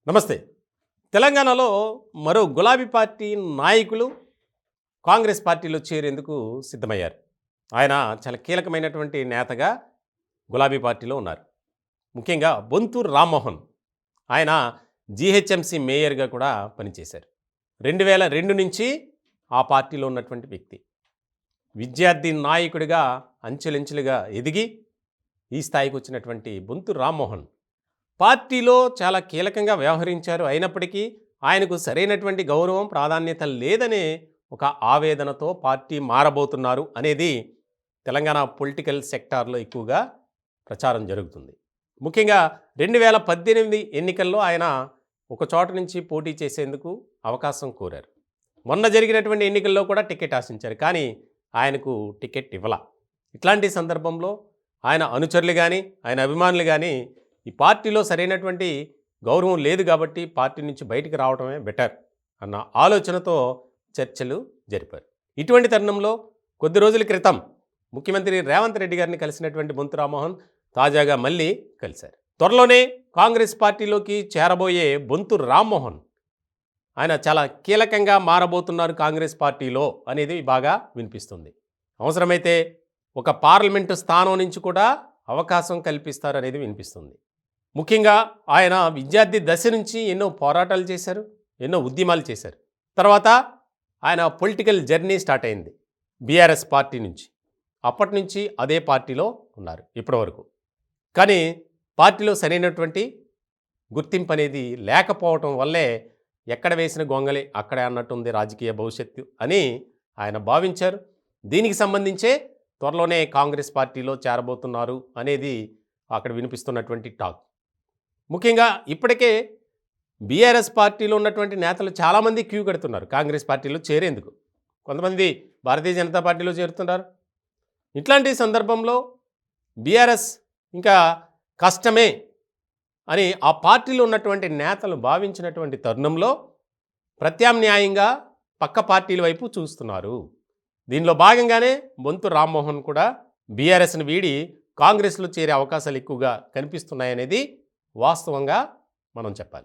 నమస్తే. తెలంగాణలో మరో గులాబీ పార్టీ నాయకులు కాంగ్రెస్ పార్టీలో చేరేందుకు సిద్ధమయ్యారు. ఆయన చాలా కీలకమైనటువంటి నేతగా గులాబీ పార్టీలో ఉన్నారు. ముఖ్యంగా బొంతూరు రామ్మోహన్. ఆయన జీహెచ్ఎంసీ మేయర్గా కూడా పనిచేశారు. 2002 నుంచి ఆ పార్టీలో ఉన్నటువంటి వ్యక్తి. విద్యార్థి నాయకుడిగా అంచెలంచెలుగా ఎదిగి ఈ స్థాయికి వచ్చినటువంటి బొంతూరు రామ్మోహన్ పార్టీలో చాలా కీలకంగా వ్యవహరించారు. అయినప్పటికీ ఆయనకు సరైనటువంటి గౌరవం, ప్రాధాన్యత లేదనే ఒక ఆవేదనతో పార్టీ మారబోతున్నారు అనేది తెలంగాణ పొలిటికల్ సెక్టార్లో ఎక్కువగా ప్రచారం జరుగుతుంది. ముఖ్యంగా 2018 ఎన్నికల్లో ఆయన ఒక చోట నుంచి పోటీ చేసేందుకు అవకాశం కోరారు. మొన్న జరిగినటువంటి ఎన్నికల్లో కూడా టికెట్ ఆశించారు, కానీ ఆయనకు టికెట్ ఇవ్వలా. ఇట్లాంటి సందర్భంలో ఆయన అనుచరులు కానీ, ఆయన అభిమానులు కానీ ఈ పార్టీలో సరైనటువంటి గౌరవం లేదు కాబట్టి పార్టీ నుంచి బయటికి రావడమే బెటర్ అన్న ఆలోచనతో చర్చలు జరిపారు. ఇటువంటి తరుణంలో కొద్ది రోజుల క్రితం ముఖ్యమంత్రి రేవంత్ రెడ్డి గారిని కలిసినటువంటి బొంతూరు రామ్మోహన్ తాజాగా మళ్ళీ కలిశారు. త్వరలోనే కాంగ్రెస్ పార్టీలోకి చేరబోయే బొంతూరు రామ్మోహన్ ఆయన చాలా కీలకంగా మారబోతున్నారు కాంగ్రెస్ పార్టీలో అనేది బాగా వినిపిస్తుంది. అవసరమైతే ఒక పార్లమెంటు స్థానం నుంచి కూడా అవకాశం కల్పిస్తారు అనేది వినిపిస్తుంది. ముఖ్యంగా ఆయన విద్యార్థి దశ నుంచి ఎన్నో పోరాటాలు చేశారు, ఎన్నో ఉద్యమాలు చేశారు. తర్వాత ఆయన పొలిటికల్ జర్నీ స్టార్ట్ అయింది బీఆర్ఎస్ పార్టీ నుంచి. అప్పటి నుంచి అదే పార్టీలో ఉన్నారు ఇప్పటివరకు. కానీ పార్టీలో సరైనటువంటి గుర్తింపు అనేది లేకపోవటం వల్లే ఎక్కడ వేసిన గొంగలి అక్కడే అన్నట్టుంది రాజకీయ భవిష్యత్తు అని ఆయన భావించారు. దీనికి సంబంధించే త్వరలోనే కాంగ్రెస్ పార్టీలో చేరబోతున్నారు అనేది అక్కడ వినిపిస్తున్నటువంటి టాక్. ముఖ్యంగా ఇప్పటికే బీఆర్ఎస్ పార్టీలో ఉన్నటువంటి నేతలు చాలామంది క్యూ కడుతున్నారు కాంగ్రెస్ పార్టీలో చేరేందుకు. కొంతమంది భారతీయ జనతా పార్టీలో చేరుతున్నారు. ఇట్లాంటి సందర్భంలో బీఆర్ఎస్ ఇంకా కష్టమే అని ఆ పార్టీలో ఉన్నటువంటి నేతలు భావించినటువంటి తరుణంలో ప్రత్యామ్నాయంగా పక్క పార్టీల వైపు చూస్తున్నారు. దీనిలో భాగంగానే బొంతూరు రామ్మోహన్ కూడా బీఆర్ఎస్ను వీడి కాంగ్రెస్లో చేరే అవకాశాలు ఎక్కువగా కనిపిస్తున్నాయనేది వాస్తవంగా మనం చెప్పాలి.